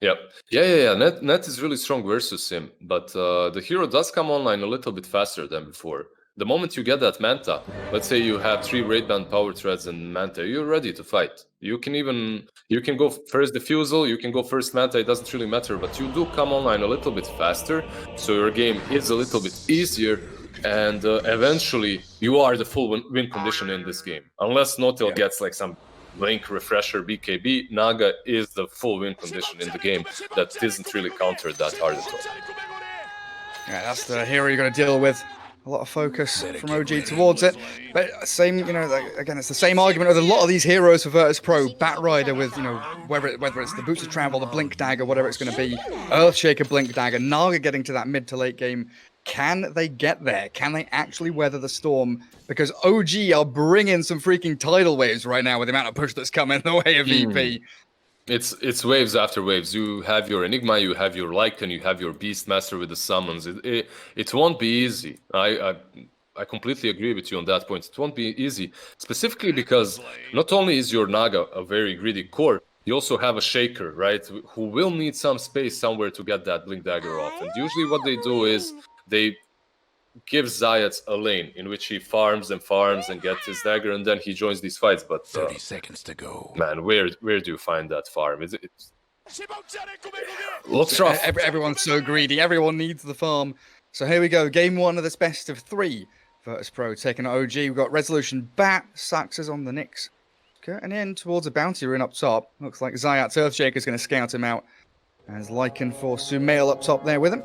Yep. Yeah. Net is really strong versus him, but the hero does come online a little bit faster than before. The moment you get that Manta, let's say you have 3 Raid Band Power Threads and Manta, you're ready to fight. You can go first Diffusal, you can go first Manta, it doesn't really matter, but you do come online a little bit faster, so your game is a little bit easier, and eventually you are the full win condition in this game. Unless Notil gets like some Blink, Refresher, BKB, Naga is the full win condition in the game that isn't really countered that hard at all. Yeah, that's the hero you're going to deal with. A lot of focus from OG towards it. But same, again, it's the same argument with a lot of these heroes for Virtus.Pro. Batrider with, whether it's the Boots of Travel, the Blink Dagger, whatever it's going to be, Earthshaker, Blink Dagger, Naga getting to that mid to late game. Can they get there? Can they actually weather the storm? Because OG are bringing some freaking tidal waves right now with the amount of push that's coming the way of VP. It's waves after waves. You have your Enigma, you have your Lycan, you have your Beastmaster with the summons. It won't be easy. I completely agree with you on that point. It won't be easy, specifically because not only is your Naga a very greedy core, you also have a Shaker, right, who will need some space somewhere to get that Blink Dagger off. And usually what they do is they give Zayat a lane in which he farms and gets his dagger, and then he joins these fights. But 30 seconds to go. Man, where do you find that farm? It looks rough. Everyone's so greedy. Everyone needs the farm. So here we go. Game 1 of this best of 3. Virtus.Pro taking out OG. We've got Resolution Bat. Saxes on the Nyx. Getting in towards a bounty rune up top. Looks like Zayat's Earthshaker is going to scout him out. As Lycan for Sumail up top there with him.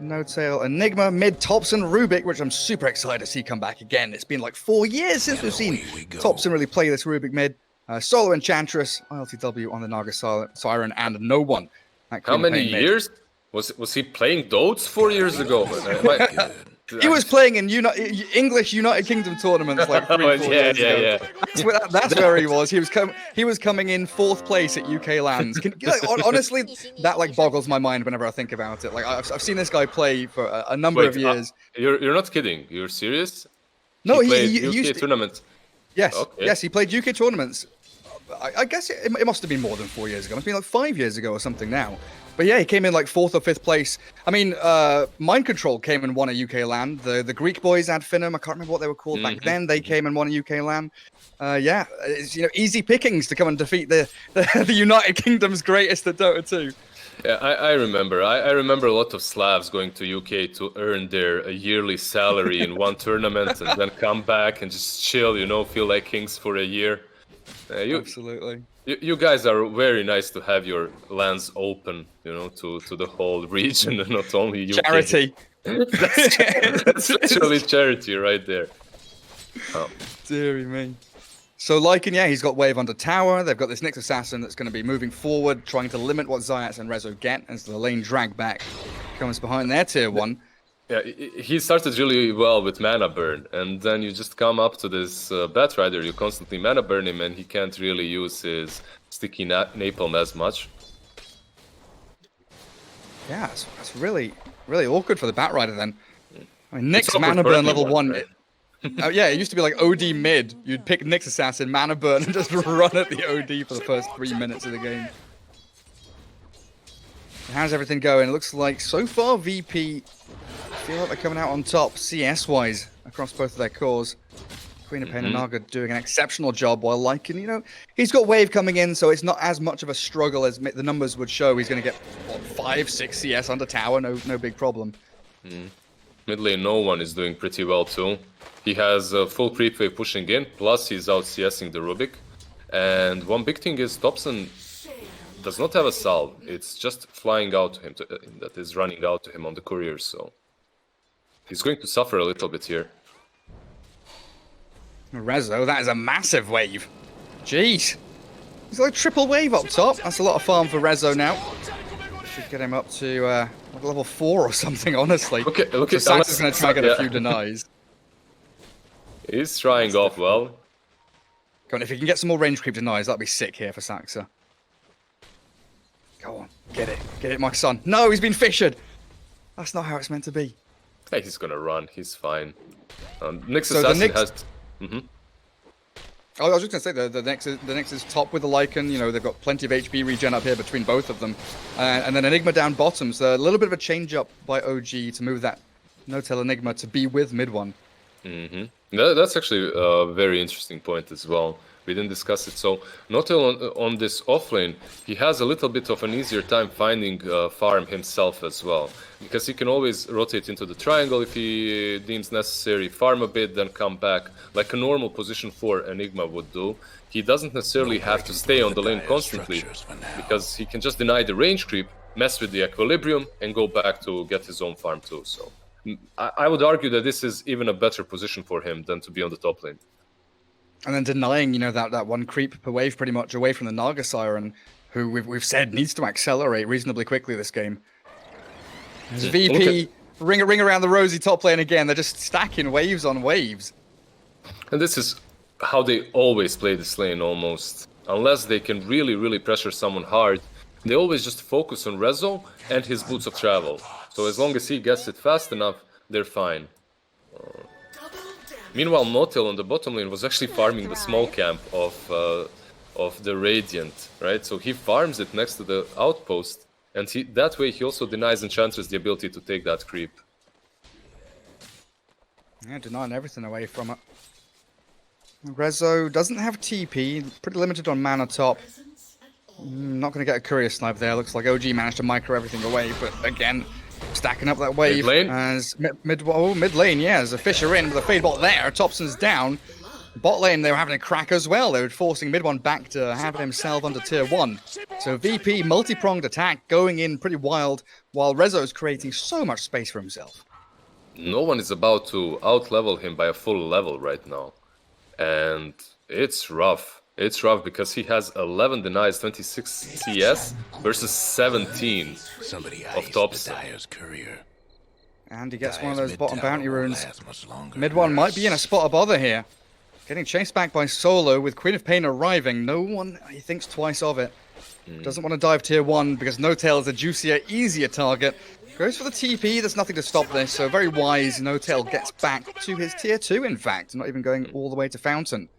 No Tail, Enigma, mid, Thompson, Rubik, which I'm super excited to see come back again. It's been like 4 years since we've seen Thompson really play this Rubik mid. Solo Enchantress, ILTW on the Naga Siren, and no one. How many years? Was he playing Dotes 4 years ago? He was playing in English United Kingdom tournaments like 3-4 years ago. That's where he was. He was coming in 4th place at UK Lands. Honestly, that like boggles my mind whenever I think about it. Like I've seen this guy play for a number of years. You're not kidding. You're serious? No, he played used UK tournaments. Yes, okay. Yes, he played UK tournaments. I guess it must have been more than 4 years ago. It must have been like 5 years ago or something now. But yeah, he came in like 4th or 5th place. I mean, Mind Control came and won a UK LAN. The Greek boys had Finham. I can't remember what they were called back then. They came and won a UK LAN. Yeah, it's easy pickings to come and defeat the United Kingdom's greatest at Dota 2. Yeah, I remember. I remember a lot of Slavs going to UK to earn their yearly salary in one tournament and then come back and just chill, feel like kings for a year. Absolutely. You guys are very nice to have your lands open, to the whole region and not only UK. Charity. That's literally charity right there. Oh. Deary me. So Lycan, yeah, he's got Wave under tower. They've got this Nyx Assassin that's going to be moving forward, trying to limit what Zayats and Rezo get as the lane drag back comes behind their tier 1. Yeah, he started really well with mana burn, and then you just come up to this Batrider, you constantly mana burn him, and he can't really use his sticky napalm as much. Yeah, that's really, really awkward for the Batrider then. I mean, Nyx mana burn level 1. Right? Yeah, it used to be like OD mid. You'd pick Nyx Assassin, mana burn, and just run at the OD for the first 3 minutes of the game. How's everything going? It looks like so far VP feel like they're coming out on top CS-wise across both of their cores. Queen of Pain and Naga doing an exceptional job, while Lycan, he's got Wave coming in, so it's not as much of a struggle as the numbers would show. He's going to get, 5-6 CS under tower, no big problem. Mid lane, no one is doing pretty well too. He has a full creep wave pushing in, plus he's out CSing the Rubik. And one big thing is Thompson does not have a salve. It's just flying out to him, that is running out to him on the courier, so he's going to suffer a little bit here. Rezo, that is a massive wave. Jeez. He's like triple wave up top. That's a lot of farm for Rezo now. Should get him up to level 4 or something, honestly. Look at Sax is going to try and get a few denies. He's trying off well. Go on, if he can get some more range creep denies, that'd be sick here for Saxa. Go on, get it, my son. No, he's been fissured. That's not how it's meant to be. Hey, he's gonna run. He's fine. Nyx Assassin has. Oh, I was just gonna say the next is top with the Lycan. You know, they've got plenty of HP regen up here between both of them, and then Enigma down bottom. So a little bit of a change up by OG to move that No-Tail Enigma to be with mid one. That's actually a very interesting point as well. We didn't discuss it. So No-Tail on this offlane, he has a little bit of an easier time finding farm himself as well, because he can always rotate into the triangle if he deems necessary, farm a bit, then come back, like a normal position 4 Enigma would do. He doesn't necessarily have to stay on the lane constantly, because he can just deny the range creep, mess with the equilibrium, and go back to get his own farm too. So I would argue that this is even a better position for him than to be on the top lane. And then denying, you know, that one creep per wave pretty much away from the Naga Siren, who we've said needs to accelerate reasonably quickly this game. There's VP ring around the rosy top lane again. They're just stacking waves on waves. And this is how they always play this lane almost. Unless they can really pressure someone hard, they always just focus on Rezo and his boots of travel. So as long as he gets it fast enough, they're fine. Meanwhile, No-Tail on the bottom lane was actually farming the small camp of the Radiant, right? So he farms it next to the outpost, and that way he also denies Enchantress the ability to take that creep. Yeah, denying everything away from it. Rezo doesn't have TP, pretty limited on mana top. Not going to get a courier snipe there. Looks like OG managed to micro everything away, but again, stacking up that wave. Mid lane? As mid lane, yeah, as a Fisher in with a fade bot there. Thompson's down. Bot lane, they were having a crack as well. They were forcing mid one back to have himself under tier 1. So VP, multi-pronged attack, going in pretty wild, while Rezo's creating so much space for himself. No one is about to out-level him by a full level right now. And it's rough. It's rough because he has 11 denies, 26 CS versus 17 of Thompson. And he gets one of those bottom bounty runes. Mid one might be in a spot of bother here. Getting chased back by Solo with Queen of Pain arriving. No one, he thinks twice of it. Doesn't want to dive tier 1 because No-Tail is a juicier, easier target. Goes for the TP, there's nothing to stop this. So very wise, No-Tail gets back to his tier 2 in fact. Not even going all the way to Fountain.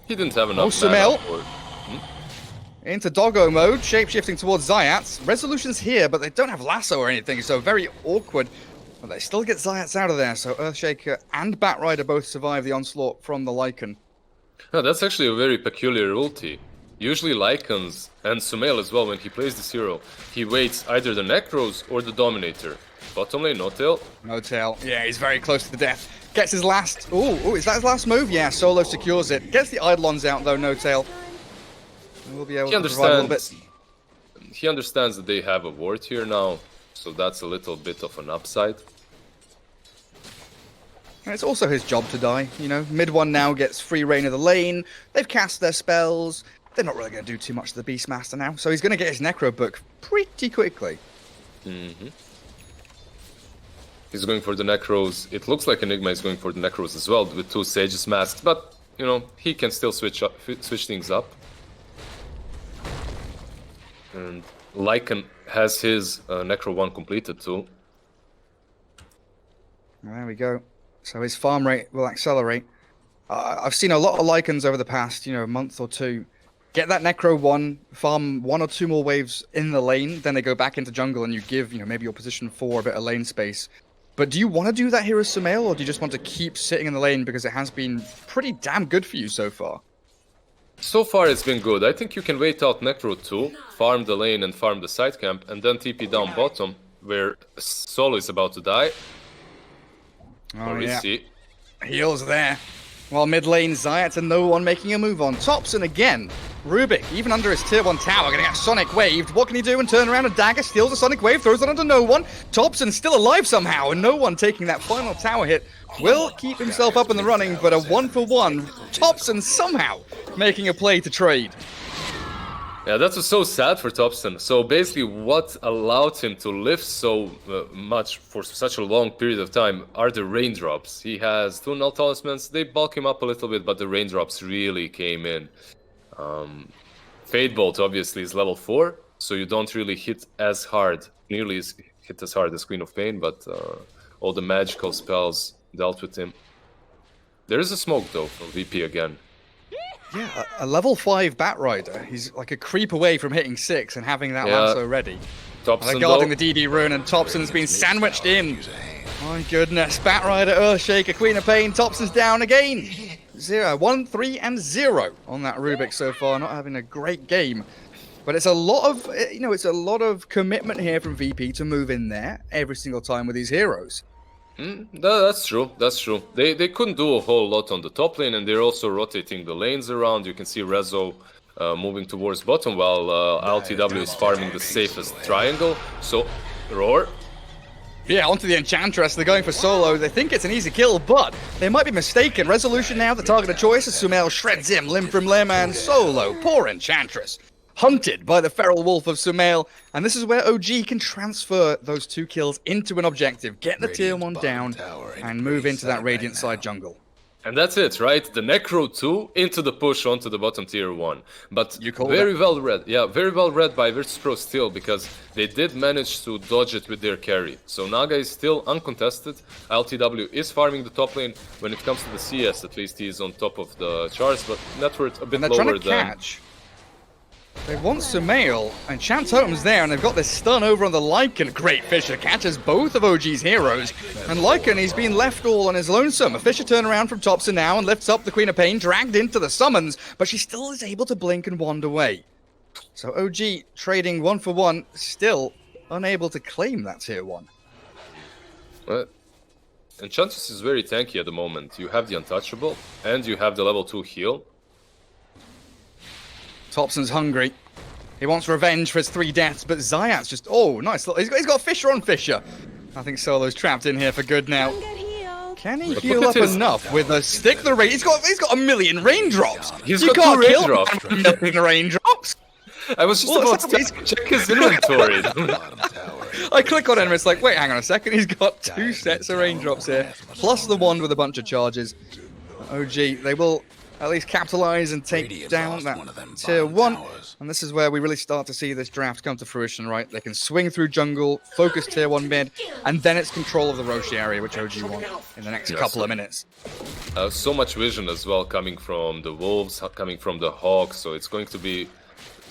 He didn't have enough Sumail mana into doggo mode, shape-shifting towards Zayats. Resolution's here, but they don't have lasso or anything, so very awkward. But they still get Zayats out of there, so Earthshaker and Batrider both survive the onslaught from the Lycan. No, that's actually a very peculiar ulti. Usually Lycans, and Sumail as well, when he plays this hero, he waits either the Necros or the Dominator. Bottom lane, No-Tail. No-Tail, yeah, he's very close to death. Gets his last... Oh, is that his last move? Yeah, Solo secures it. Gets the Eidolons out, though, No-Tail. We'll be able to provide a little bit. He understands that they have a ward here now, so that's a little bit of an upside. And it's also his job to die, you know. Mid one now gets free reign of the lane. They've cast their spells. They're not really going to do too much to the Beastmaster now, so he's going to get his Necro book pretty quickly. He's going for the Necros. It looks like Enigma is going for the Necros as well, with 2 Sages masked, but, you know, he can still switch things up. And Lycan has his Necro 1 completed too. There we go. So his farm rate will accelerate. I've seen a lot of Lycans over the past, you know, month or two. Get that Necro 1, farm 1 or 2 more waves in the lane, then they go back into jungle and you give, you know, maybe your position 4 a bit of lane space. But do you want to do that here as Sumail, or do you just want to keep sitting in the lane because it has been pretty damn good for you so far? So far it's been good. I think you can wait out Necro 2, farm the lane and farm the side camp, and then TP down bottom, where Solo is about to die. Oh, yeah. Heals there. While mid lane, Zayat and no one making a move on. Thompson again. Rubik, even under his tier 1 tower, gonna get Sonic waved. What can he do and turn around? A dagger steals a Sonic wave, throws it onto no one. Thompson still alive somehow, and no one taking that final tower hit. Will keep himself up in the running, but a 1-for-1. Thompson somehow making a play to trade. Yeah, that was so sad for Thompson. So basically what allowed him to live so much for such a long period of time are the raindrops. He has 2 null talismans, they bulk him up a little bit, but the raindrops really came in. Fade Bolt obviously is level 4, so you don't really hit as hard, nearly hit as hard as Queen of Pain, but all the magical spells dealt with him. There is a smoke though from VP again. Yeah, a level 5 Bat Rider. He's like a creep away from hitting 6 and having that lasso ready. Thompson, They're guarding the DD rune, and Thompson's been sandwiched in. My goodness. Bat Rider, Earthshaker, Queen of Pain. Thompson's down again. 1, 3, and 0 on that Rubik so far. Not having a great game. But it's a lot of, it's a lot of commitment here from VP to move in there every single time with these heroes. That's true. That's true. They couldn't do a whole lot on the top lane, and they're also rotating the lanes around. You can see Rezo moving towards bottom, while LTW is farming the safest triangle. So, Roar. Yeah, onto the Enchantress. They're going for solo. They think it's an easy kill, but they might be mistaken. Resolution now, the target of choice, as Sumail shreds him limb from limb, and solo. Poor Enchantress. Hunted by the feral wolf of Sumail, and this is where OG can transfer those 2 kills into an objective, get the tier 1 down, and move into that Radiant side jungle. And that's it, right? The Necro 2 into the push onto the bottom tier 1. But very well read. Yeah, very well read by Virtus.Pro still, because they did manage to dodge it with their carry. So Naga is still uncontested. LTW is farming the top lane. When it comes to the CS, at least he is on top of the charts, but net worth a bit lower than... They want Sumail, and Chant Totem's there, and they've got this stun over on the Lycan. Great Fisher catches both of OG's heroes, and Lycan, he's been left all on his lonesome. A Fisher turnaround from Thompson now and lifts up the Queen of Pain, dragged into the summons, but she still is able to blink and wand away. So OG trading 1 for 1, still unable to claim that tier 1. Enchantress is very tanky at the moment. You have the Untouchable, and you have the level 2 heal. Thompson's hungry. He wants revenge for his 3 deaths, but Zayat's just... Oh, nice. He's got Fisher on Fisher. I think Solo's trapped in here for good now. Can he heal up enough with a stick the rain? He's got a million raindrops. You can't kill million raindrops. I was just about to check his inventory. I click on him and it's like, wait, hang on a second. He's got 2 sets of raindrops here, plus the wand with a bunch of charges. OG, they will at least capitalize and take down that tier 1. And this is where we really start to see this draft come to fruition, right? They can swing through jungle, focus tier 1 mid, and then it's control of the Roshi area, which OG want in the next couple of minutes. So much vision as well coming from the Wolves, coming from the Hawks, so it's going to be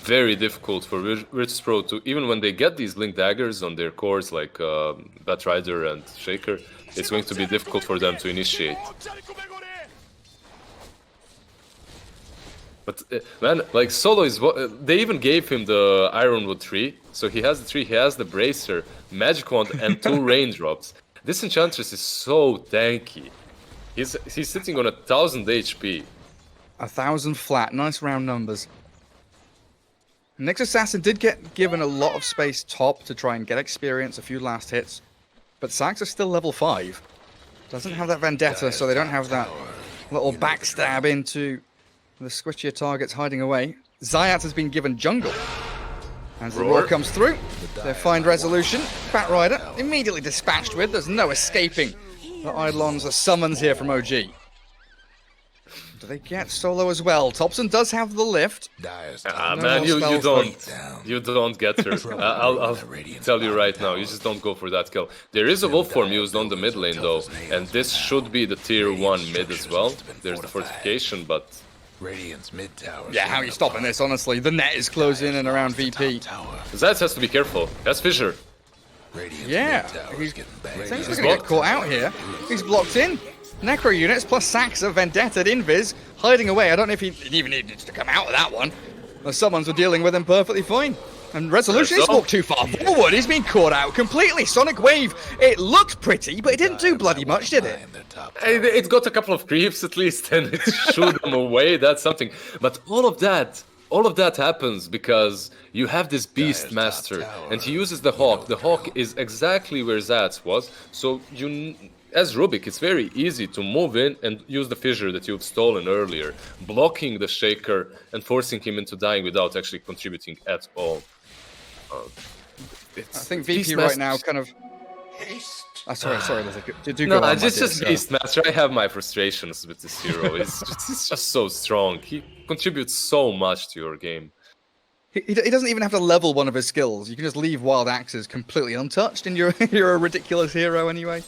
very difficult for Virtus.Pro to, even when they get these Link Daggers on their cores like Bat Rider and Shaker, it's going to be difficult for them to initiate. But man, like Solo is, they even gave him the Ironwood tree, so he has the tree, he has the Bracer, Magic Wand, and 2 raindrops. This Enchantress is so tanky. He's sitting on 1000 HP. 1000 flat, nice round numbers. Nyx Assassin did get given a lot of space top to try and get experience, a few last hits, but Sax is still level 5. Doesn't have that Vendetta, so they don't have that little backstab into the squishier targets hiding away. Zayat has been given jungle. As the roar comes through, they find resolution. Bat Rider immediately dispatched with. There's no escaping the Eidolons, the summons here from OG. Do they get Solo as well? Thompson does have the lift. Man, you don't get her. I'll tell you right now, you just don't go for that kill. There is a wolf form used on the mid lane though, and this should be the tier 1 mid as well. There's the fortification, but Radiant's mid tower. Yeah, how are you stopping this, honestly? The net is closing in around VP. Zayat has to be careful. That's Fisher. Yeah, he's going to get caught out here. He's blocked in. Necro units plus Saxa, Vendetta, Invis, hiding away. I don't know if he even needed to come out of that one. The summons were dealing with him perfectly fine. And Resolution, he's walked too far forward. He's been caught out completely. Sonic Wave, it looked pretty, but it didn't do bloody much, did it? It got a couple of creeps at least, and it shooed them away. That's something. But all of that happens because you have this Beast Master, and he uses the Hawk. The Hawk is exactly where Zats was, so as Rubik, it's very easy to move in and use the fissure that you've stolen earlier, blocking the Shaker and forcing him into dying without actually contributing at all. I think VP right now kind of... sorry, do go on, just Beastmaster. I have my frustrations with this hero. He's just so strong. He contributes so much to your game. He doesn't even have to level one of his skills. You can just leave Wild Axes completely untouched, and you're a ridiculous hero anyway.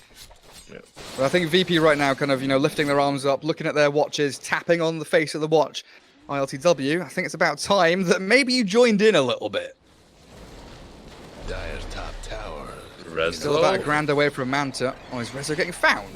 Yeah. But I think VP right now kind of, lifting their arms up, looking at their watches, tapping on the face of the watch, ILTW, I think it's about time that maybe you joined in a little bit. Dire's top tower. Still about a grand away from Manta. Oh, is Rezo getting found?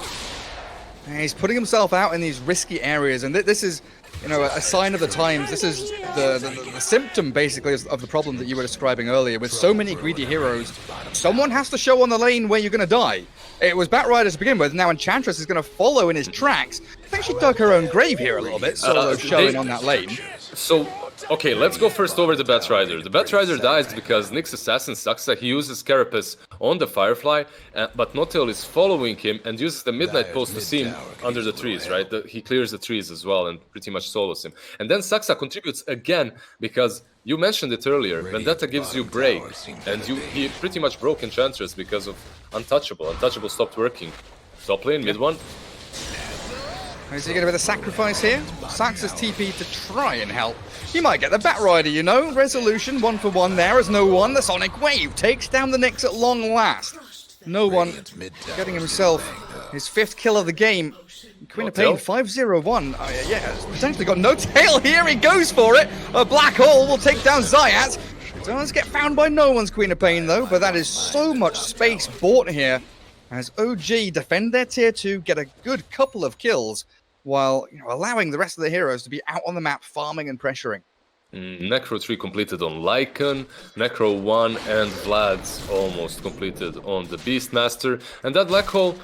And he's putting himself out in these risky areas, and this is, you know, a sign of the times. This is the symptom, basically, of the problem that you were describing earlier. With so many greedy heroes, someone has to show on the lane where you're going to die. It was Batrider to begin with, now Enchantress is going to follow in his tracks. I think she dug her own grave here a little bit, Solo showing on that lane. So, okay, let's go first over the Batrider. The Batrider dies because Nyx Assassin Saxa, he uses Carapace on the Firefly, but Notel is following him and uses the Midnight Post to see him under the trees, right? He clears the trees as well and pretty much solos him. And then Saxa contributes again because you mentioned it earlier, Vendetta gives you break, and he pretty much broke Enchantress because of Untouchable. Untouchable stopped working. Top lane, mid one. Is he going to be the sacrifice here? Saxa's TP to try and help. He might get the Batrider, you know. Resolution, 1-for-1 there as no one. The Sonic Wave takes down the Nyx at long last. No one getting himself his 5th kill of the game. Queen of Pain, 5-0-1. Yeah, potentially got no tail here. He goes for it. A Black Hole will take down Zayat. Does get found by no one's Queen of Pain, though. But that is so much space bought here as OG defend their tier 2, get a good couple of kills, while allowing the rest of the heroes to be out on the map, farming and pressuring. Necro 3 completed on Lycan, Necro 1 and Vlad's almost completed on the Beastmaster. And that Black Hole,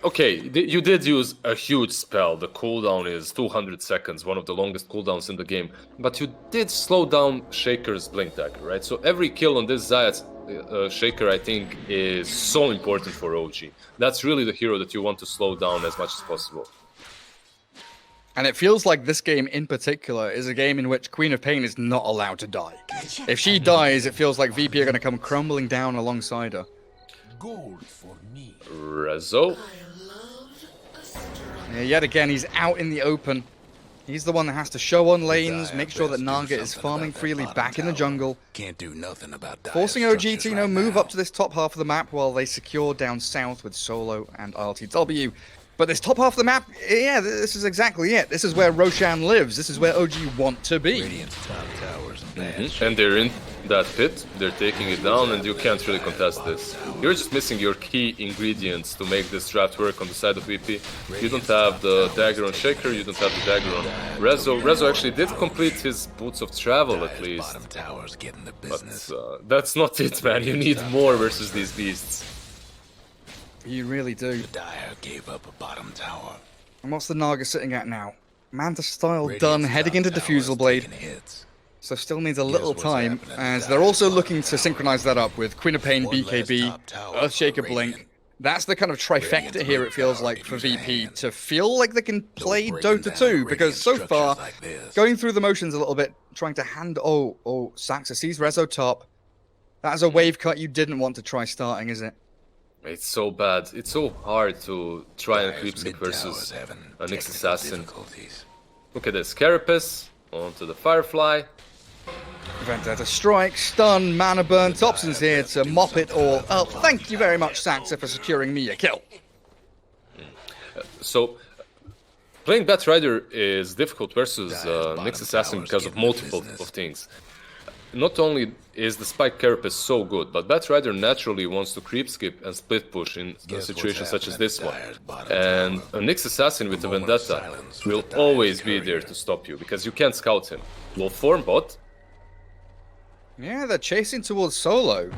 okay, you did use a huge spell. The cooldown is 200 seconds, one of the longest cooldowns in the game. But you did slow down Shaker's Blink Dagger, right? So every kill on this Zayat Shaker, I think, is so important for OG. That's really the hero that you want to slow down as much as possible. And it feels like this game in particular is a game in which Queen of Pain is not allowed to die. If she dies, it feels like VP are going to come crumbling down alongside her. Gold for me. Rezo. Yeah, yet again, he's out in the open. He's the one that has to show on lanes, make sure that Naga is farming freely back in the jungle. Can't do nothing about that. Forcing OG to, move up to this top half of the map while they secure down south with Solo and ILTW. But this top half of the map, yeah, this is exactly it. This is where Roshan lives. This is where OG want to be. And they're in that pit, they're taking it down, and you can't really contest this. You're just missing your key ingredients to make this draft work on the side of VP. You don't have the dagger on Shaker, you don't have the dagger on Rezo. Rezo actually did complete his Boots of Travel at least. But that's not it, man. You need more versus these beasts. You really do. Dire gave up a bottom tower. And what's the Naga sitting at now? Manta style done, heading into Diffusal Blade. So still needs a little time, as they're also looking to synchronize that up with Queen of Pain, BKB, Earthshaker Blink. That's the kind of trifecta here, it feels like, for VP, to feel like they can play Dota 2, because so far, going through the motions a little bit, trying to hand... Oh, Saxa sees Rezo top. That is a wave cut you didn't want to try starting, is it? It's so bad. It's so hard to try and creep skip versus a Nyx Assassin. Look at this. Carapace onto the Firefly. Vendetta strike, stun, mana burn. Thompson's here to mop it all up. Thank you very much, Saxa, for securing me a kill. So, playing Batrider is difficult versus Nyx Assassin because of multiple of things. Not only is the Spike Carapace so good, but Batrider naturally wants to creep skip and split push in situations such as this one. And a Nyx Assassin with a Vendetta will always be there to stop you, because you can't scout him. Will form bot. Yeah, they're chasing towards Solo.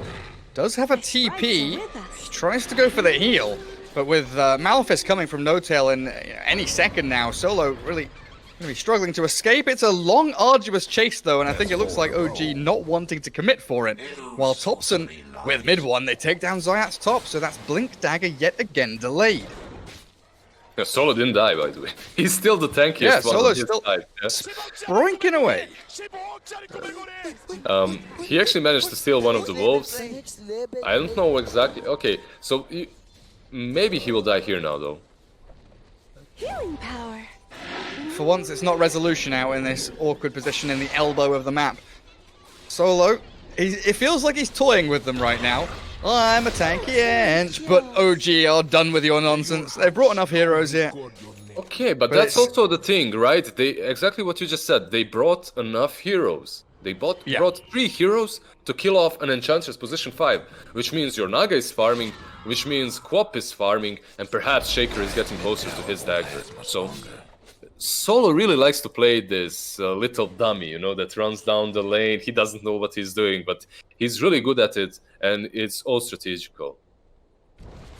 Does have a TP. He tries to go for the heal, but with Malefice coming from No Tail in any second now, Solo really... going to be struggling to escape. It's a long, arduous chase, though, and I think it looks like OG not wanting to commit for it. While Thompson, with mid one, they take down Zayat's top, so that's Blink Dagger yet again delayed. Yeah, Solo didn't die, by the way. He's still the tankiest yeah, one Solo's on his still side. sprinking away. He actually managed to steal one of the wolves. I don't know exactly. Okay, so maybe he will die here now, though. Healing power. For once, it's not Resolution out in this awkward position in the elbow of the map. Solo, it feels like he's toying with them right now. I'm a tanky ench, but OG are done with your nonsense. They've brought enough heroes here. Okay, but But that's it's- also the thing, right? They exactly what you just said. They brought enough heroes. They brought 3 heroes to kill off an Enchantress position 5, which means your Naga is farming, which means Quap is farming, and perhaps Shaker is getting closer to his dagger. So Solo really likes to play this little dummy, you know, that runs down the lane. He doesn't know what he's doing, but he's really good at it, and it's all strategical.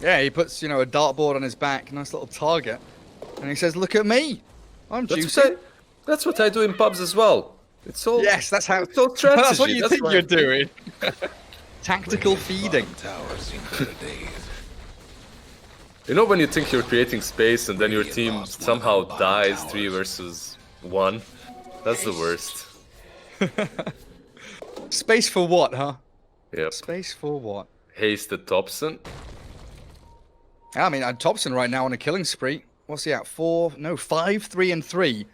Yeah, he puts, you know, a dartboard on his back, nice little target, and he says, "Look at me, I'm juicy." That's what I do in pubs as well. It's all Yes, that's how. it's all strategy. That's what you think why- you're doing. Tactical feeding. Bottom tower seen better days. You know when you think you're creating space and then your team somehow dies 3 versus 1? That's the worst. Space for what, huh? Yep. Space for what? Hasted Thompson. I mean, Thompson right now on a killing spree. What's he at? 5, 3, and 3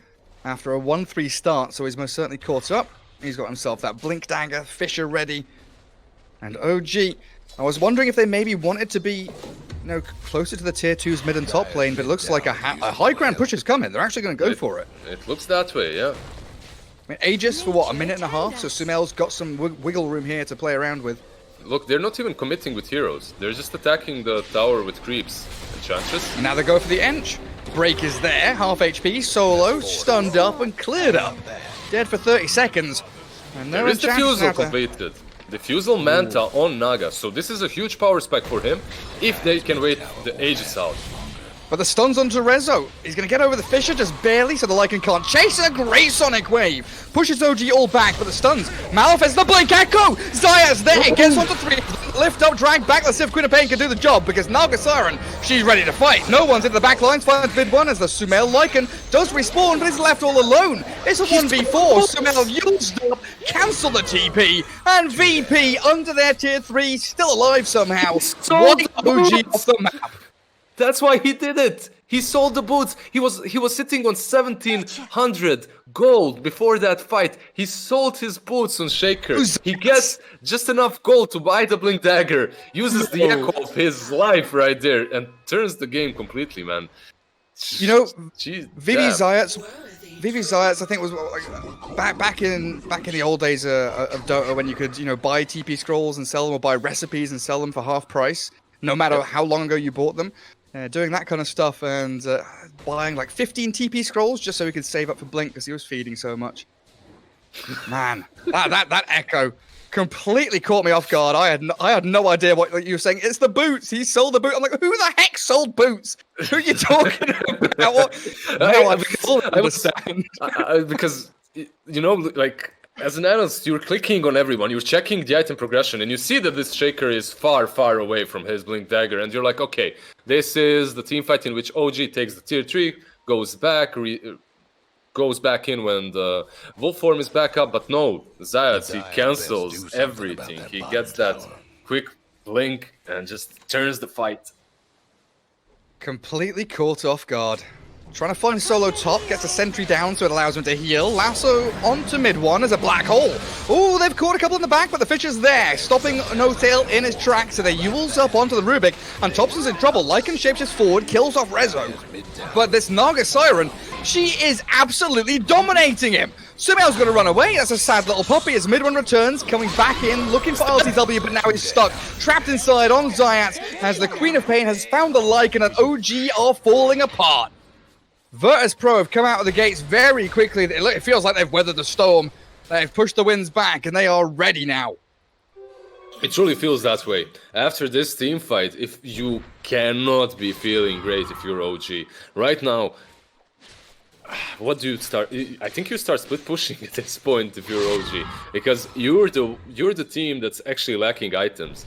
after a 1-3 start. So he's most certainly caught up. He's got himself that Blink Dagger, Fisher ready, and OG. I was wondering if they maybe wanted to be, you know, closer to the tier 2's mid and top lane, but it looks like a high ground push is coming. They're actually going to go for it. It looks that way, yeah. I mean, Aegis for what, a minute and a half? So Sumel's got some wiggle room here to play around with. Look, they're not even committing with heroes. They're just attacking the tower with creeps. Enchantress. And now they go for the Ench. Break is there, half HP, Solo, stunned up and cleared up. Dead for 30 seconds. And no There is Enchantress Diffusal now to- completed. Diffusal Manta on Naga, so this is a huge power spike for him if they can wait the Aegis out. But the stuns onto Rezo. He's going to get over the Fisher just barely, so the Lycan can't chase. A great Sonic Wave. Pushes OG all back, but the stuns. Malphite, the Blink Echo. Zaya's there. Gets onto 3. Lift up, drag back. Let's see if Queen of Pain can do the job, because Naga Siren, she's ready to fight. No one's into the back lines. Finds mid one as the Sumail Lycan does respawn, but is left all alone. It's a 1v4. Sumail used up, cancel the TP, and VP under their tier 3, still alive somehow. Wipe OG off the map. That's why he did it. He sold the boots. He was sitting on 1700 gold before that fight. He sold his boots on Shaker. He gets just enough gold to buy the Blink Dagger, uses the echo of his life right there, and turns the game completely, man. You know, Jeez, Vivi damn. Zayats, I think, was back in the old days of Dota, when you could, you know, buy TP scrolls and sell them, or buy recipes and sell them for half price, no matter how long ago you bought them. Doing that kind of stuff, and buying like 15 TP scrolls just so he could save up for Blink because he was feeding so much. Man, that echo completely caught me off guard. I had no idea what you were saying. It's the boots. He sold the boot. I'm like, who the heck sold boots? Who are you talking about? What? Now I fully understand. Because you know, like, as an analyst, you're clicking on everyone, you're checking the item progression, and you see that this Shaker is far, far away from his Blink Dagger, and you're like, okay, this is the team fight in which OG takes the tier 3, goes back in when the Wolf form is back up, but no, Zayats, he cancels everything. He gets that quick blink and just turns the fight. Completely caught off guard. Trying to find Solo top, gets a sentry down so it allows him to heal. Lasso onto mid one as a black hole. Oh, they've caught a couple in the back, but the Fisher's there, stopping No Tail in his tracks, so they Yules up onto the Rubik, and Thompson's in trouble. Lycan shapes his forward, kills off Rezo. But this Naga Siren, she is absolutely dominating him. Sumail's going to run away. That's a sad little puppy as mid one returns, coming back in, looking for LTW, but now he's stuck. Trapped inside on Zayats as the Queen of Pain has found the Lycan, and OG are falling apart. Virtus.Pro have come out of the gates very quickly. It feels like they've weathered the storm. They've pushed the winds back, and they are ready now. It truly feels that way. After this team fight, if you cannot be feeling great if you're OG. Right now, what do you start? I think you start split pushing at this point if you're OG, because you're the team that's actually lacking items.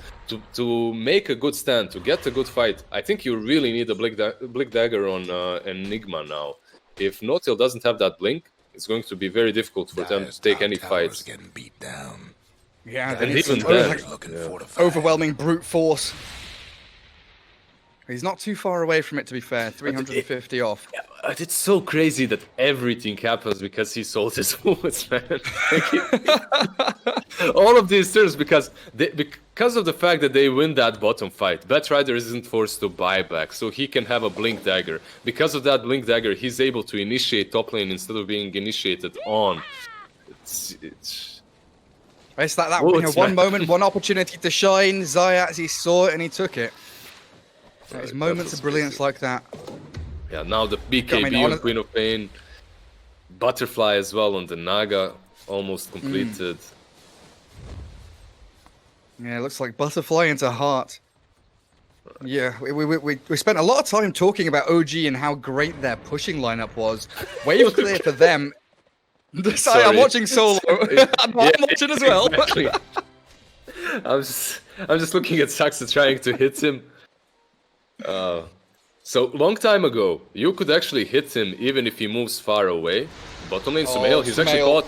To make a good stand, to get a good fight, I think you really need a Blink Dagger on Enigma now. If No-Tail doesn't have that Blink, it's going to be very difficult for them to take any fights. Getting beat down. Yeah, And even then, overwhelming brute force. He's not too far away from it, to be fair. 350 off. It's so crazy that everything happens because he sold his moments, man. All of these turns because of the fact that they win that bottom fight. Batrider isn't forced to buy back, so he can have a Blink Dagger. Because of that Blink Dagger, he's able to initiate top lane instead of being initiated on. It's that Bullets, one man. moment, one opportunity to shine. Zayats, he saw it and he took it. There's moments of brilliance like that. Yeah, now the BKB on Queen of Pain. Butterfly as well on the Naga. Almost completed. Yeah, it looks like Butterfly into Heart. Yeah, we spent a lot of time talking about OG and how great their pushing lineup was. Wave clear for them. Sorry, I'm watching solo. I'm watching as well. Exactly. I'm just looking at Saxa trying to hit him. So long time ago, you could actually hit him even if he moves far away. Bottom lane Sumail, he's actually Sumail. caught.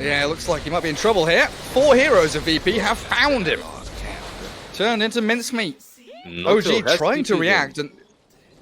Yeah, it looks like he might be in trouble here. 4 heroes of VP have found him. Turned into mincemeat. Notail OG has trying to TP'd him. react, and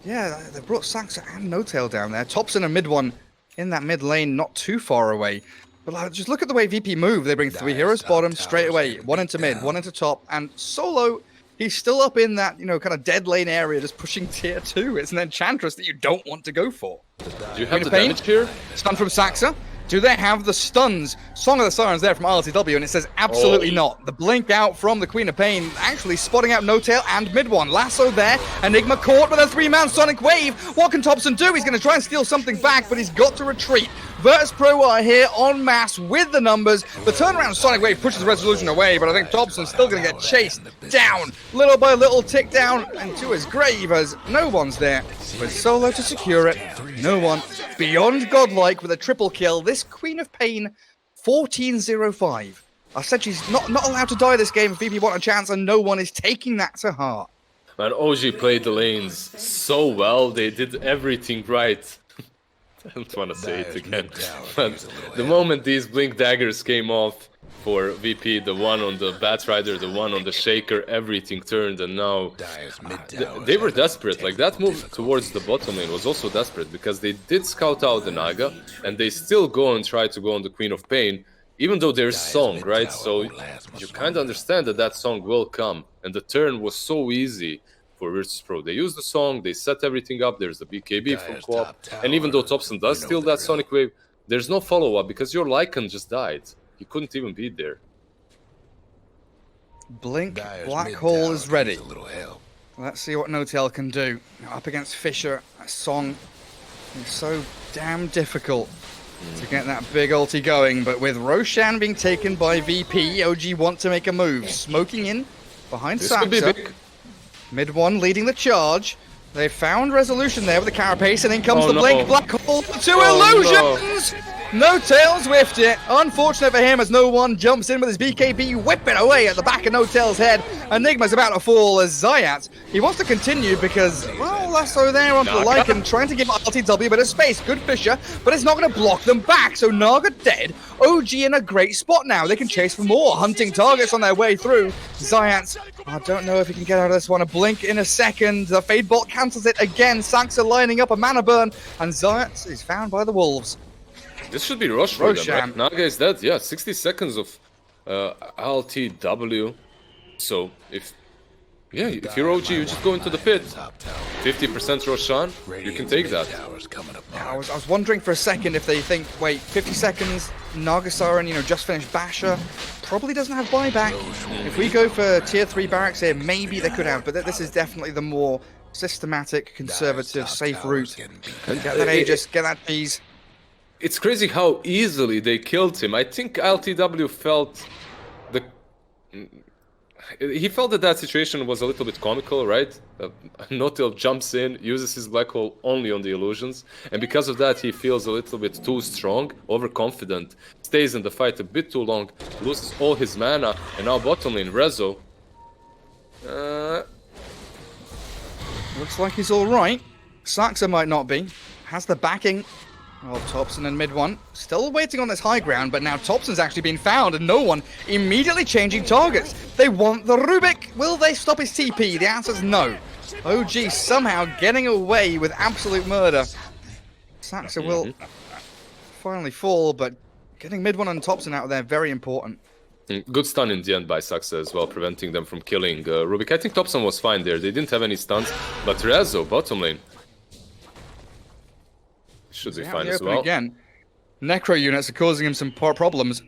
yeah, they brought Saxa and Notail down there. Topson and mid one in that mid lane, not too far away. But just look at the way VP move. They bring 3 heroes bottom straight away. 1 into mid, 1 into top, and solo. He's still up in that, kind of dead lane area, just pushing tier 2. It's an Enchantress that you don't want to go for. Do you have the Pain? damage here? Stun from Saxa. Do they have the stuns? Song of the Sirens there from RLTW, and it says absolutely not. The blink out from the Queen of Pain, actually spotting out Notail and mid one. Lasso there. Enigma caught with a 3-man Sonic Wave. What can Topson do? He's going to try and steal something back, but he's got to retreat. Virtus.Pro are here en masse with the numbers. The turnaround Sonic Wave pushes the Resolution away, but I think Topson's still going to get chased down. Little by little, tick down, and to his grave as no one's there. With Solo to secure it. No one. Beyond godlike with a triple kill. This Queen of Pain, 14-0-5. I said she's not allowed to die this game if VP want a chance, and no one is taking that to heart. Man, OG played the lanes so well. They did everything right. I don't want to say it again. But the moment these Blink Daggers came off for VP, the one on the Batrider, the one on the Shaker, everything turned, and now they were desperate. Like, that move towards the bottom lane was also desperate because they did scout out the Naga, and they still go and try to go on the Queen of Pain, even though there's song, right? So you kind of understand that song will come, and the turn was so easy for Virtus.Pro. They use the song, they set everything up, there's the BKB from Co-op, and even though Topson does steal that Sonic Wave, there's no follow-up because your Lycan just died. He couldn't even be there. Blink Black Hole is ready. Let's see what Notail can do. Up against Fisher, a song is so damn difficult to get that big ulti going, but with Roshan being taken by VP, OG want to make a move. Smoking in behind This could be Saxa. big. Mid one leading the charge. They found Resolution there with the Carapace, and in comes the Blink Black Hole. 2 illusions! Notail's whiffed it. Unfortunate for him as no one jumps in with his BKB, whipping away at the back of Notail's head. Enigma's about to fall as Zayat. He wants to continue because, well, Lasso there onto the Lycan, trying to give RTW a bit of space. Good Fisher, but it's not going to block them back. So Naga dead. OG in a great spot now. They can chase for more, hunting targets on their way through. Zayat, I don't know if he can get out of this one. A blink in a second. The Fade Bolt cancels it again. Saxa lining up a mana burn, and Zayat is found by the Wolves. This should be rush for them, right? Naga is dead. Yeah, 60 seconds of LTW. So if you're OG, you just go into the pit. 50% Roshan, you can take that. I was wondering for a second if they think, wait, 50 seconds, Nagasaran, just finished Basher, probably doesn't have buyback. If we go for tier 3 barracks here, maybe they could have, but this is definitely the more systematic, conservative, safe route. Get that Aegis, get that Cheese. It's crazy how easily they killed him. I think LTW felt he felt that situation was a little bit comical, right? Notail jumps in, uses his black hole only on the illusions, and because of that he feels a little bit too strong, overconfident, stays in the fight a bit too long, loses all his mana, and now bottom lane Rezo. Looks like he's alright. Saxa might not be. Has the backing of Topson and mid one. Still waiting on this high ground, but now Topson's actually been found and no one immediately changing targets. They want the Rubik. Will they stop his TP? The answer's no. OG somehow getting away with absolute murder. Saxa will finally fall, but getting mid one and Thompson out of there, very important. Good stun in the end by Saxa as well, preventing them from killing Rubik. I think Thompson was fine there. They didn't have any stuns, but Rezo, bottom lane, should be fine as well. Again. Necro units are causing him some problems.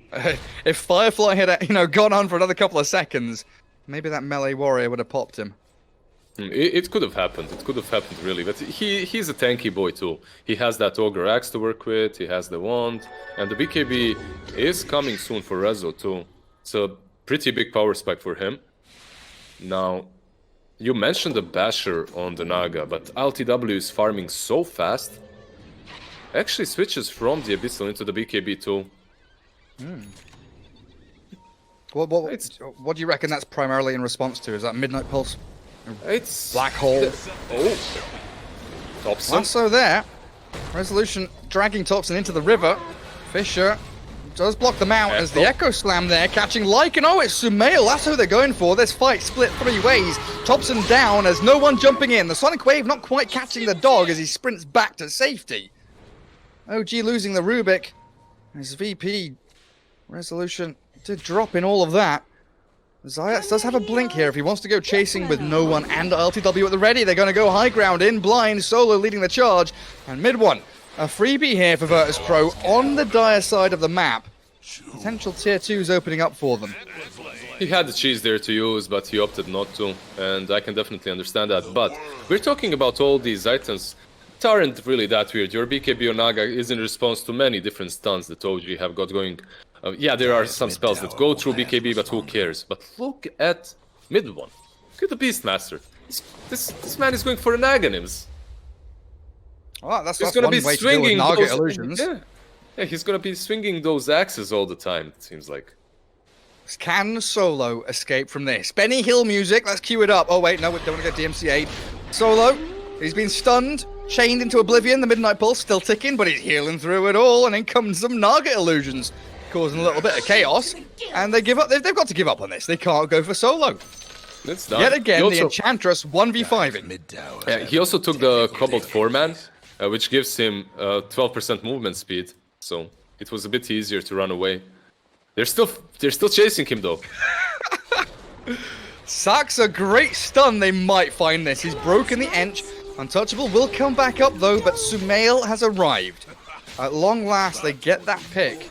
If Firefly had, gone on for another couple of seconds, maybe that melee warrior would have popped him. It could have happened. It could have happened, really. But he's a tanky boy, too. He has that Ogre Axe to work with. He has the Wand. And the BKB is coming soon for Rezo, too. It's a pretty big power spike for him. Now, you mentioned the Basher on the Naga, but LTW is farming so fast. Actually switches from the Abyssal into the BKB, too. What do you reckon that's primarily in response to? Is that Midnight Pulse? It's Black Hole. Oh, Thompson. Also there, Resolution dragging Thompson into the river. Fisher does block them out as the Echo Slam there, catching Lycan. Oh, it's Sumail. That's who they're going for. This fight split 3 ways. Thompson down as no one jumping in. The Sonic Wave not quite catching the dog as he sprints back to safety. OG losing the Rubik. His VP Resolution did drop in all of that. CIS does have a blink here if he wants to go chasing with no one and LTW at the ready. They're going to go high ground in blind, Solo leading the charge. And mid one, a freebie here for Virtus.Pro on the dire side of the map. Potential tier 2s opening up for them. He had the cheese there to use, but he opted not to. And I can definitely understand that. But we're talking about all these items that aren't really that weird. Your BKB or Naga is in response to many different stuns that OG have got going. Yeah, there are some spells that go through BKB, but who cares? But look at mid one. Look at the Beastmaster. This man is going for an Aghanims. Well, that's going to be way swinging to deal with Naga those illusions. Yeah, he's going to be swinging those axes all the time, it seems like. Can Solo escape from this? Benny Hill music, let's cue it up. Oh wait, no, we don't want to get DMCA'd. Solo, he's been stunned, chained into oblivion. The Midnight Pulse still ticking, but he's healing through it all. And in comes some Naga illusions, causing a little bit of chaos. And they give up. They've got to give up on this. They can't go for Solo. It's done. Yet again, the Enchantress 1v5ing. Yeah, he also took the Cobalt 4-man, which gives him 12% movement speed. So it was a bit easier to run away. They're still chasing him though. Saxa, great stun. They might find this. He's broken the Ench. Untouchable will come back up though, but Sumail has arrived. At long last, they get that pick.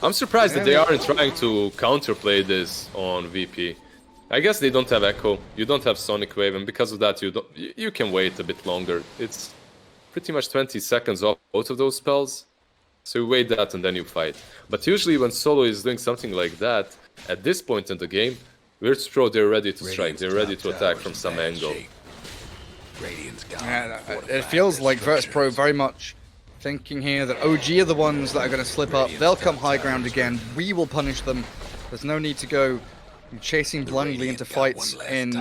I'm surprised that they aren't trying to counterplay this on VP. I guess they don't have Echo. You don't have Sonic Wave, and because of that, you can wait a bit longer. It's pretty much 20 seconds off both of those spells. So you wait that and then you fight. But usually when Solo is doing something like that, at this point in the game, Virtus.Pro, they're ready to strike. They're ready to attack from some angle. Yeah, it feels like Virtus.Pro very much thinking here that OG are the ones that are going to slip up. They'll come high ground again. We will punish them. There's no need to go chasing blindly into fights in,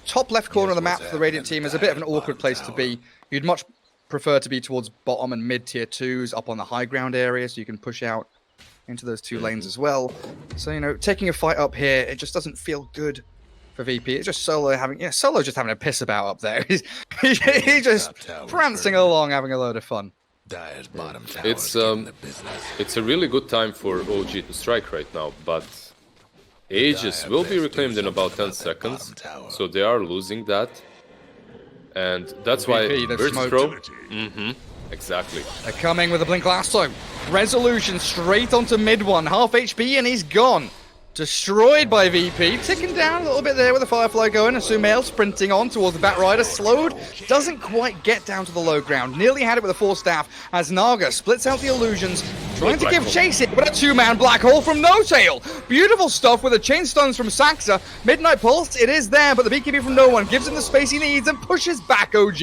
top left corner of the map for the Radiant team is a bit of an awkward place to be. You'd much prefer to be towards bottom and mid tier 2s up on the high ground area so you can push out into those 2 lanes as well. So, taking a fight up here, it just doesn't feel good for VP. It's just Solo just having a piss about up there. He's just prancing along, having a load of fun. It's a really good time for OG to strike right now, but Aegis will be reclaimed in about 10 seconds, so they are losing that. And that's why Virtus.Pro... exactly. They're coming with a Blink Lasso. Resolution straight onto mid one. Half HP and he's gone. Destroyed by VP. Ticking down a little bit there with the Firefly going. And Sumail sprinting on towards the Batrider. Slowed. Doesn't quite get down to the low ground. Nearly had it with a 4-staff as Naga splits out the illusions. Trying to give chase it, but a 2-man black hole from No Tail. Beautiful stuff with the chain stuns from Saxa. Midnight Pulse, it is there, but the BKB from No One gives him the space he needs and pushes back OG.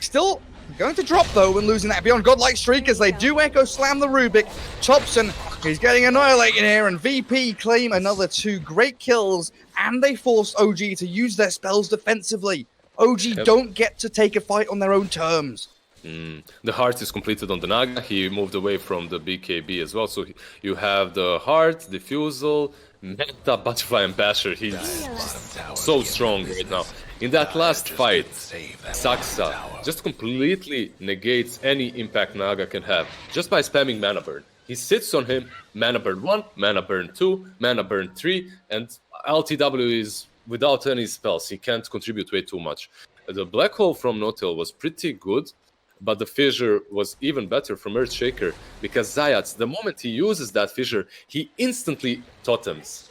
Still going to drop though when losing that Beyond Godlike streak as they do Echo Slam the Rubik. Thompson, he's getting annihilated here, and VP claim another 2 great kills, and they force OG to use their spells defensively. OG don't get to take a fight on their own terms. The heart is completed on the Naga. He moved away from the BKB as well. So you have the heart, Diffusal, Meta, Butterfly, and Basher. He's so strong right now. In that last fight, Save that Saksa tower. just completely negates any impact Naga can have just by spamming Mana Burn. He sits on him, Mana Burn 1, Mana Burn 2, Mana Burn 3, and LTW is without any spells. He can't contribute way too much. The Black Hole from No-Tail was pretty good, but the Fissure was even better from Earthshaker because Zayats, the moment he uses that Fissure, he instantly totems.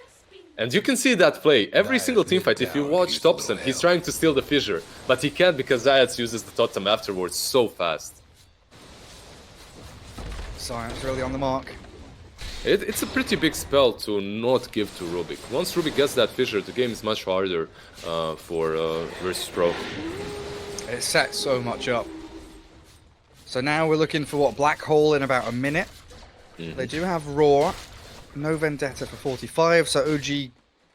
And you can see that play. Every single teamfight, if you watch Thompson, he's trying to steal the Fissure, but he can't because Zayats uses the totem afterwards so fast. Science really on the mark. It's a pretty big spell to not give to Rubik. Once Rubik gets that Fissure, the game is much harder for Virtus.Pro. It sets so much up. So now we're looking for what, Black Hole in about a minute. They do have Roar, no Vendetta for 45, so OG, you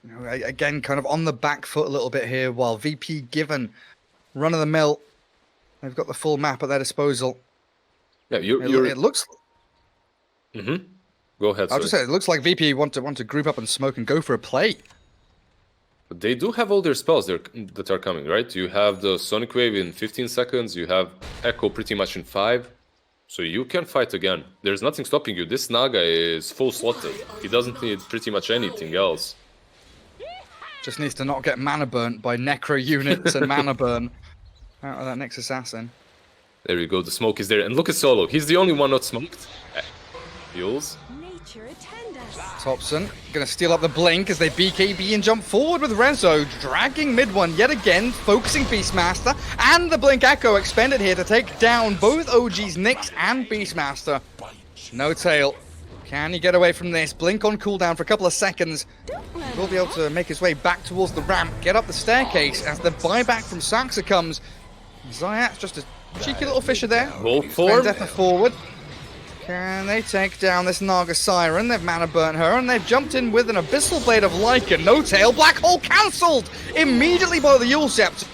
know, again, kind of on the back foot a little bit here, while VP given run of the mill. They've got the full map at their disposal. Yeah, It looks. Go ahead. I'll just say it looks like VP want to group up and smoke and go for a play. But they do have all their spells that are coming, right? You have the Sonic Wave in 15 seconds, you have Echo pretty much in 5, so you can fight again. There's nothing stopping you. This Naga is full slotted. He doesn't need pretty much anything else. Just needs to not get mana burnt by necro units and mana burn out of that next assassin. There you go, the smoke is there. And look at Solo, he's the only one not smoked. Heals. Nature attend us. Thompson gonna steal up the blink as they BKB and jump forward with Renzo, dragging mid one yet again, focusing Beastmaster, and the blink echo expended here to take down both OG's Nyx and Beastmaster. No tail. Can he get away from this? Blink on cooldown for a couple of seconds. Will be able to make his way back towards the ramp, get up the staircase as the buyback from Saxa comes. Zayat's just a cheeky little Fissure there. Wolf form. Vendetta forward. Can they take down this Naga Siren? They've mana burnt her, and they've jumped in with an Abyssal Blade of Lycan. No tail. Black Hole cancelled immediately by the Yule Scepter.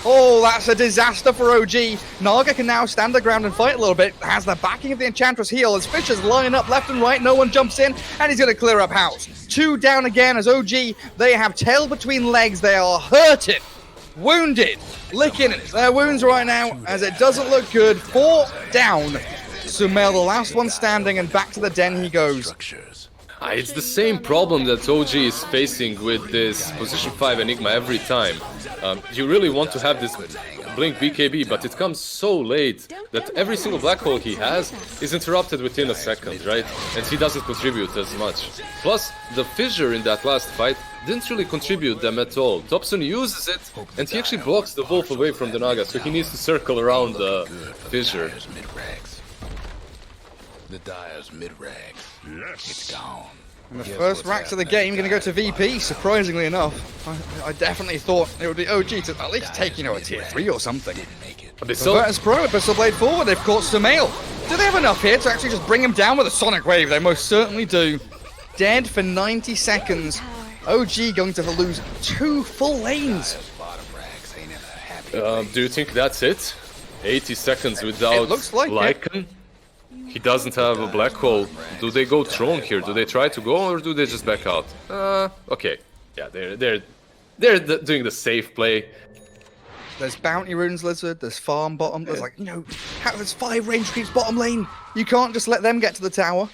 Oh, that's a disaster for OG. Naga can now stand their ground and fight a little bit. Has the backing of the Enchantress heal as Fissures line up left and right. No one jumps in, and he's going to clear up house. 2 down again as OG. They have tail between legs. They are hurted, wounded, licking their wounds right now as it doesn't look good. 4 down. Sumail, the last one standing, and back to the den he goes. It's the same problem that OG is facing with this position 5 Enigma every time. You really want to have this blink BKB, but it comes so late that every single black hole he has is interrupted within a second, right? And he doesn't contribute as much. Plus, the Fissure in that last fight didn't really contribute them at all. Thompson uses it, and he actually blocks the Wolf away from the Naga, so he needs to circle around the Fissure. The Dyer's mid-rag. It's gone. And the first racks of the game going to go to VP, surprisingly enough. I definitely thought it would be OG to at least take, you know, a tier 3 or something. Virtus.Pro, Abyssal Blade forward, they've caught Sumail. Do they have enough here to actually just bring him down with a Sonic Wave? They most certainly do. Dead for 90 seconds. OG going to lose 2 full lanes. Do you think that's it? 80 seconds without It looks like Lycan? He doesn't have a black hole. Do they go Throne here? Do they try to go, or do they just back out? Okay. Yeah, they're doing the safe play. There's Bounty Runes Lizard, there's Farm bottom, there's like, you know, there's 5 range creeps bottom lane. You can't just let them get to the tower.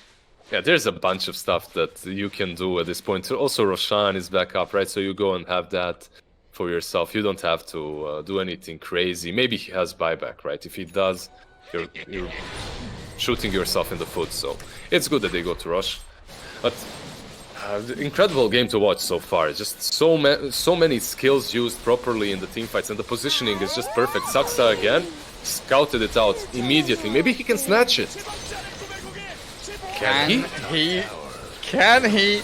Yeah, there's a bunch of stuff that you can do at this point. Also, Roshan is back up, right? So you go and have that for yourself. You don't have to do anything crazy. Maybe he has buyback, right? If he does, you're shooting yourself in the foot. So it's good that they go to rush. But incredible game to watch so far. Just so many skills used properly in the team fights, and the positioning is just perfect. Saksa again scouted it out immediately. Maybe he can snatch it. Can he? Can he?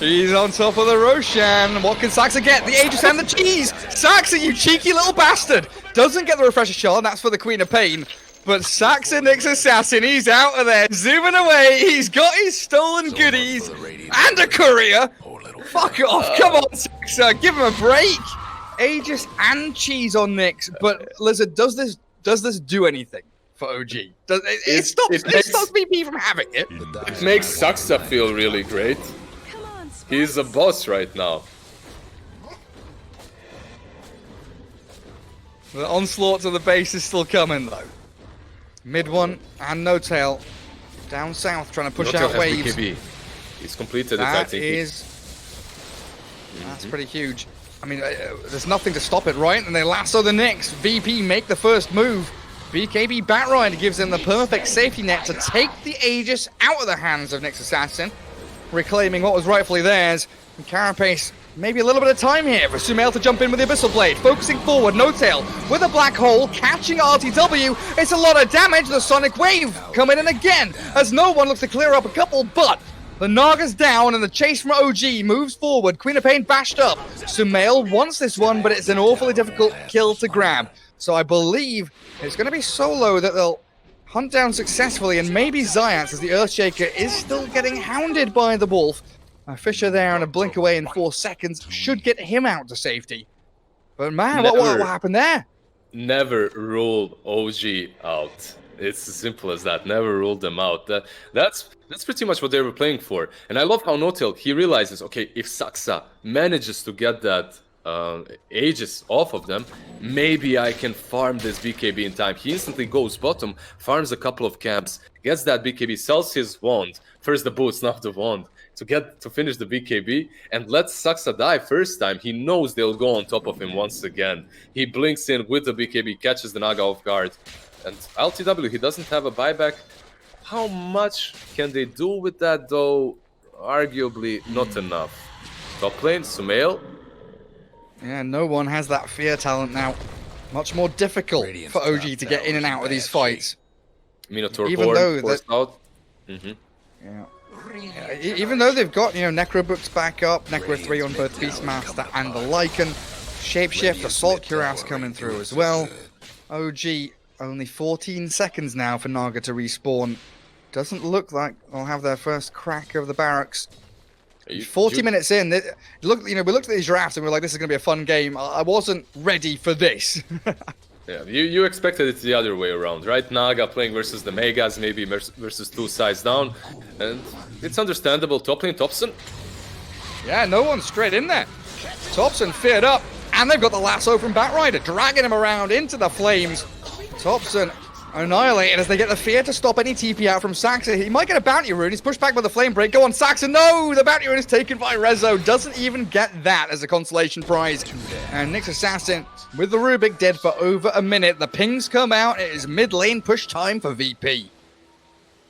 He's on top of the Roshan. What can Saxa get? The Aegis and the cheese! Saxa, you cheeky little bastard! Doesn't get the Refresher Shard, and that's for the Queen of Pain. But Saxa Nyx Assassin, he's out of there, zooming away. He's got his stolen goodies and a courier. Fuck off, come on, Saxa, give him a break. Aegis and cheese on Nyx, but Lizard, does this do anything for OG? It stops BP from having it. It makes Saxa feel really great. He's a boss right now. The onslaught to the base is still coming, though. Mid one and No Tail. Down south, trying to push out waves. BKB. He's completed it, I That think. is... That's pretty huge. I mean, there's nothing to stop it, right? And they lasso the Nyx. VP make the first move. BKB Batrider gives them the perfect safety net to take the Aegis out of the hands of Nyx Assassin, reclaiming what was rightfully theirs. And Carapace, maybe a little bit of time here for Sumail to jump in with the Abyssal Blade. Focusing forward, No Tail with a black hole, catching RTW. It's a lot of damage. The Sonic Wave coming in again as no one looks to clear up a couple, but the Naga's down and the chase from OG moves forward. Queen of Pain bashed up. Sumail wants this one, but it's an awfully difficult kill to grab. So I believe it's going to be solo that they'll hunt down successfully, and maybe Zayats, as the Earthshaker is still getting hounded by the Wolf. Fisher there and a blink away in 4 seconds should get him out to safety. But man, what happened there? Never rule OG out. It's as simple as that. Never rule them out. That's pretty much what they were playing for. And I love how Notil, he realizes, okay, if Saksa manages to get that Aegis off of them, maybe I can farm this BKB in time. He instantly goes bottom, farms a couple of camps, gets that BKB, sells his wand, first the boots, not the wand, to finish the BKB, and lets Saksa die first time. He knows they'll go on top of him once again. He blinks in with the BKB, catches the Naga off guard. And LTW, he doesn't have a buyback. How much can they do with that, though? Arguably not enough. Top lane, Sumail. Yeah, no one has that fear talent now. Much more difficult for OG to get in and out of these fights. Minotaur Even Horn though forced out. Yeah, even though they've got, Necro books back up, Necro 3 on both Beastmaster and the Lycan, Shapeshift, Assault Cuirass coming through as well. OG, only 14 seconds now for Naga to respawn. Doesn't look like they'll have their first crack of the barracks. 40 minutes in, we looked at these drafts and we were like, this is going to be a fun game. I wasn't ready for this. Yeah, you expected it the other way around, right? Naga playing versus the Megas, maybe versus 2 sides down. And it's understandable. Top lane, Thompson. Yeah, no one straight in there. Thompson feared up, and they've got the lasso from Batrider, dragging him around into the flames. Thompson annihilated as they get the fear to stop any TP out from Saxa. He might get a bounty rune. He's pushed back by the flame break. Go on, Saxa. No! The bounty rune is taken by Rezo. Doesn't even get that as a consolation prize. And Nyx Assassin with the Rubik dead for over a minute. The pings come out. It is mid lane push time for VP.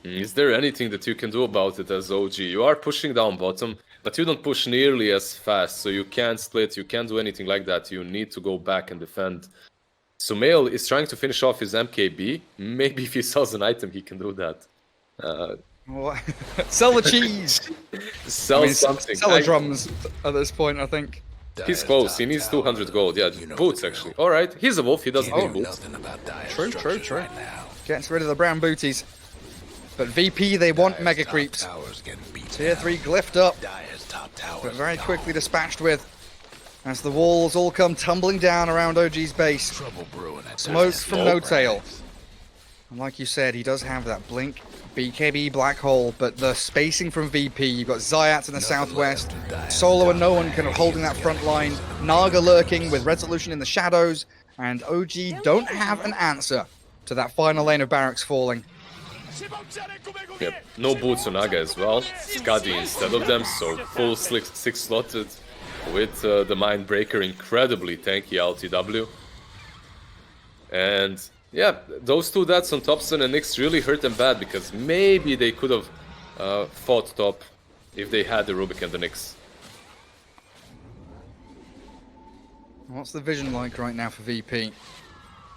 Is there anything that you can do about it as OG? You are pushing down bottom, but you don't push nearly as fast, so you can't split, you can't do anything like that. You need to go back and defend. Sumail is trying to finish off his MKB. Maybe if he sells an item, he can do that. Sell the cheese! Sell something. Sell the drums at this point, I think. He's close, he needs 200 gold. Yeah, boots actually. Alright, he's a wolf, he doesn't need boots. True. Gets rid of the brown booties. But VP, they want mega creeps. Tier 3 glyphed up, but very quickly dispatched with, as the walls all come tumbling down around OG's base. Smoke from No Tail. And like you said, he does have that blink, BKB black hole, but the spacing from VP, you've got Zayats in the southwest, Solo and no one kind of holding that front line, Naga lurking with Resolution in the shadows, and OG don't have an answer to that final lane of barracks falling. Yep, no boots on Naga as well. Skadi instead of them, so full 6 slotted with the Mindbreaker, incredibly tanky LTW. And yeah, those 2 deaths on Thompson and Nyx really hurt them bad, because maybe they could have fought top if they had the Rubik and the Nyx. What's the vision like right now for VP?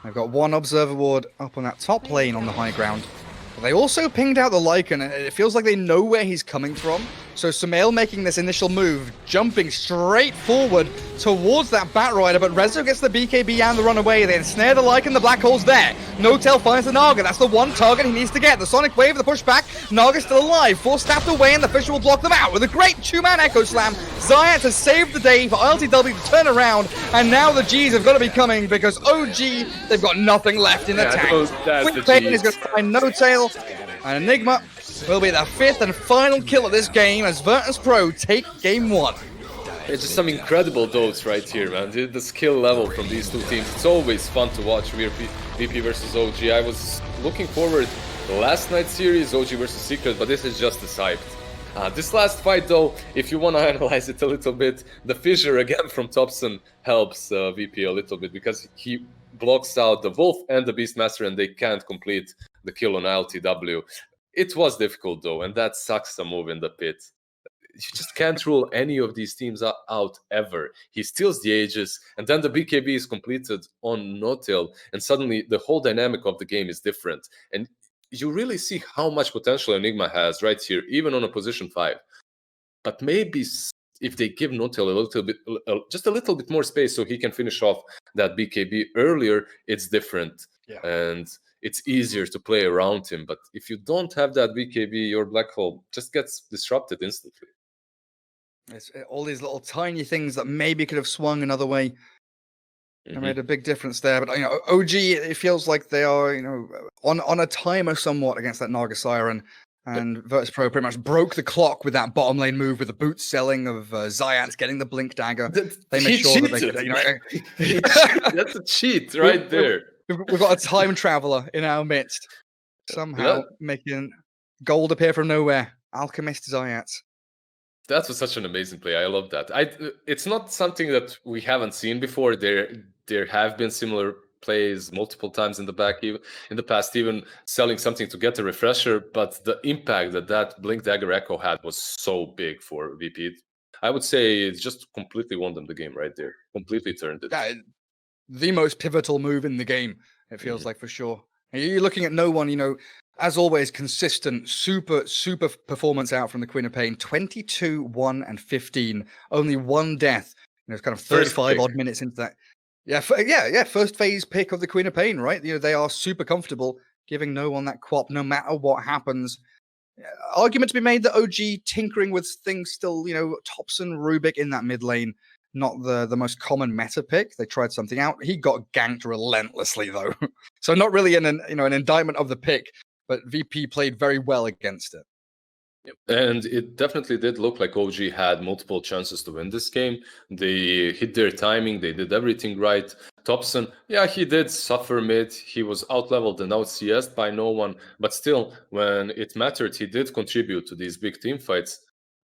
They've got 1 Observer Ward up on that top lane on the high ground. But they also pinged out the Lycan, and it feels like they know where he's coming from. So Sumail making this initial move, jumping straight forward towards that Batrider, but Rezo gets the BKB and the runaway. They ensnare the Lycan, the black hole's there. No Tail finds the Naga, that's the one target he needs to get. The Sonic Wave, the pushback, Naga's still alive, 4 stabbed away, and the Fisher will block them out with a great 2-man Echo Slam. Zayat has saved the day for LTW to turn around, and now the Gs have got to be coming, because OG, they've got nothing left in the tank. Quick Pain is going to find No Tail, and Enigma will be the 5th and final kill of this game as Virtus.Pro take game 1. It's just some incredible duels right here, man. The skill level from these two teams. It's always fun to watch VP versus OG. I was looking forward to last night's series, OG versus Secret, but this is just as hyped. This last fight, though, if you want to analyze it a little bit, the fissure again from Thompson helps VP a little bit because he blocks out the Wolf and the Beastmaster and they can't complete the kill on LTW. It was difficult, though, and that sucks a move in the pit. You just can't rule any of these teams out ever. He steals the Aegis, and then the BKB is completed on no-till, and suddenly the whole dynamic of the game is different. And you really see how much potential Enigma has right here, even on a position 5. But maybe if they give no-till a little bit, just a little bit more space so he can finish off that BKB earlier, it's different. Yeah. And it's easier to play around him. But if you don't have that BKB, your black hole just gets disrupted instantly. It's all these little tiny things that maybe could have swung another way. It made a big difference there. But, OG, it feels like they are, on a timer somewhat against that Naga Siren. And Virtus.Pro pretty much broke the clock with that bottom lane move with the boot selling of Zayat getting the Blink Dagger. They made sure that they could, That's a cheat right there. We've got a time traveler in our midst. Somehow making gold appear from nowhere. Alchemist Zayat. That was such an amazing play. I love that. It's not something that we haven't seen before. There have been similar plays multiple times in the past, even selling something to get a refresher. But the impact that Blink Dagger Echo had was so big for VP. I would say it just completely won them the game right there. Completely turned it. Yeah, the most pivotal move in the game. It feels like for sure. And you're looking at no one, as always, consistent, super performance out from the Queen of Pain. 22, 1, and 15. Only one death. It's kind of 35 odd minutes into that. Yeah, first phase pick of the Queen of Pain, right? They are super comfortable giving no one that quap, no matter what happens. Argument to be made that OG tinkering with things still, Thompson, Rubik in that mid lane, not the most common meta pick. They tried something out. He got ganked relentlessly, though. So not really an indictment of the pick, but VP played very well against it. And it definitely did look like OG had multiple chances to win this game. They hit their timing. They did everything right. Thompson, he did suffer mid. He was out-leveled and out-CS'd by no one. But still, when it mattered, he did contribute to these big team fights.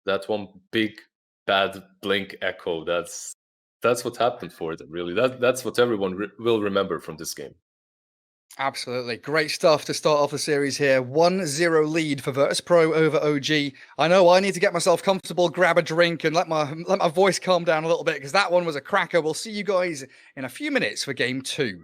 That one big, bad Blink Echo, that's what happened for them, really. That's what everyone will remember from this game. Absolutely. Great stuff to start off the series here. 1-0 lead for Virtus.Pro over OG. I know I need to get myself comfortable, grab a drink, and let my voice calm down a little bit because that one was a cracker. We'll see you guys in a few minutes for game 2.